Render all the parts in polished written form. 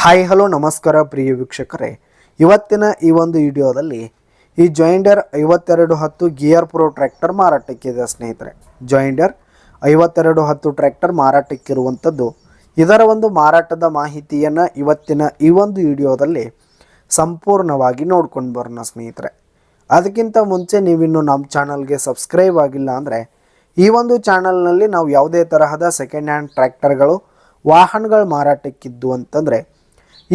Hi hello ನಮಸ್ಕಾರ ಪ್ರಿಯ ವೀಕ್ಷಕರೇ, ಇವತ್ತಿನ ಈ ಒಂದು ವಿಡಿಯೋದಲ್ಲಿ ಈ ಜಾಯಿಂಡರ್ 5210 ಗಿಯರ್ ಪ್ರೋ ಟ್ರ್ಯಾಕ್ಟರ್ ಮಾರಾಟಕ್ಕಿದೆ ಸ್ನೇಹಿತರೆ. ಜಾಯಿಂಡರ್ 5210 ಟ್ರ್ಯಾಕ್ಟರ್ ಮಾರಾಟಕ್ಕಿರುವಂಥದ್ದು. ಇದರ ಒಂದು ಮಾರಾಟದ ಮಾಹಿತಿಯನ್ನು ಇವತ್ತಿನ ಈ ಒಂದು ವಿಡಿಯೋದಲ್ಲಿ ಸಂಪೂರ್ಣವಾಗಿ ನೋಡ್ಕೊಂಡು ಬರೋಣ ಸ್ನೇಹಿತರೆ. ಅದಕ್ಕಿಂತ ಮುಂಚೆ ನೀವಿನ್ನು ನಮ್ಮ ಚಾನಲ್ಗೆ ಸಬ್ಸ್ಕ್ರೈಬ್ ಆಗಿಲ್ಲ ಅಂದರೆ ಈ ಒಂದು ಚಾನಲ್ನಲ್ಲಿ ನಾವು ಯಾವುದೇ ತರಹದ ಸೆಕೆಂಡ್ ಹ್ಯಾಂಡ್ ಟ್ರ್ಯಾಕ್ಟರ್ಗಳು ವಾಹನಗಳು ಮಾರಾಟಕ್ಕಿದ್ದು ಅಂತಂದರೆ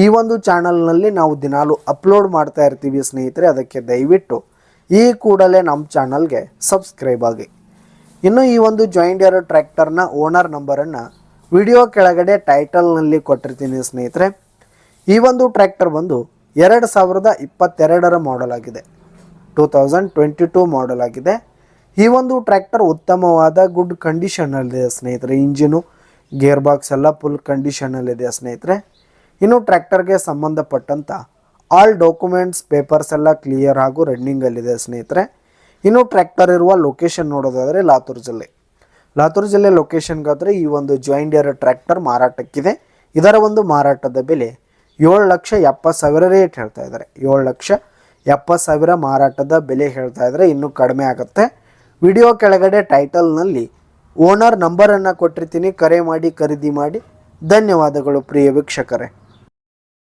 ಈ ಒಂದು ಚಾನಲ್ನಲ್ಲಿ ನಾವು ದಿನಾಲು ಅಪ್ಲೋಡ್ ಮಾಡ್ತಾ ಇರ್ತೀವಿ ಸ್ನೇಹಿತರೆ. ಅದಕ್ಕೆ ದಯವಿಟ್ಟು ಈ ಕೂಡಲೇ ನಮ್ಮ ಚಾನಲ್ಗೆ ಸಬ್ಸ್ಕ್ರೈಬ್ ಆಗಿ. ಇನ್ನು ಈ ಒಂದು ಜಾಯಿಂಡರ್ ಟ್ರ್ಯಾಕ್ಟರ್ನ ಓನರ್ ನಂಬರನ್ನು ವಿಡಿಯೋ ಕೆಳಗಡೆ ಟೈಟಲ್ನಲ್ಲಿ ಕೊಟ್ಟಿರ್ತೀನಿ ಸ್ನೇಹಿತರೆ. ಈ ಒಂದು ಟ್ರ್ಯಾಕ್ಟರ್ ಬಂದು 2022 ಮಾಡೆಲ್ ಆಗಿದೆ, 2022 ಮಾಡೆಲ್ ಆಗಿದೆ. ಈ ಒಂದು ಟ್ರ್ಯಾಕ್ಟರ್ ಉತ್ತಮವಾದ ಗುಡ್ ಕಂಡೀಷನಲ್ಲಿದೆ ಸ್ನೇಹಿತರೆ. ಇಂಜಿನು ಗೇರ್ ಬಾಕ್ಸ್ ಎಲ್ಲ ಫುಲ್ ಕಂಡೀಷನಲ್ಲಿದೆ ಸ್ನೇಹಿತರೆ. ಇನ್ನು ಟ್ರ್ಯಾಕ್ಟರ್ಗೆ ಸಂಬಂಧಪಟ್ಟಂಥ ಆಲ್ ಡಾಕ್ಯುಮೆಂಟ್ಸ್ ಪೇಪರ್ಸ್ ಎಲ್ಲ ಕ್ಲಿಯರ್ ಹಾಗೂ ರನ್ನಿಂಗಲ್ಲಿದೆ ಸ್ನೇಹಿತರೆ. ಇನ್ನು ಟ್ರ್ಯಾಕ್ಟರ್ ಇರುವ ಲೊಕೇಶನ್ ನೋಡೋದಾದರೆ ಲಾತೂರು ಜಿಲ್ಲೆ ಲೊಕೇಶನ್ಗಾದರೆ ಈ ಒಂದು ಜಾಯಿಂಡರ್ ಟ್ರ್ಯಾಕ್ಟರ್ ಮಾರಾಟಕ್ಕಿದೆ. ಇದರ ಒಂದು ಮಾರಾಟದ ಬೆಲೆ 7,70,000 ರೇಟ್ ಹೇಳ್ತಾ ಇದ್ದಾರೆ. 7,70,000 ಮಾರಾಟದ ಬೆಲೆ ಹೇಳ್ತಾ ಇದ್ದಾರೆ. ಇನ್ನೂ ಕಡಿಮೆ ಆಗುತ್ತೆ. ವಿಡಿಯೋ ಕೆಳಗಡೆ ಟೈಟಲ್ನಲ್ಲಿ ಓನರ್ ನಂಬರನ್ನು ಕೊಟ್ಟಿರ್ತೀನಿ, ಕರೆ ಮಾಡಿ ಖರೀದಿ ಮಾಡಿ. ಧನ್ಯವಾದಗಳು ಪ್ರಿಯ ವೀಕ್ಷಕರೇ.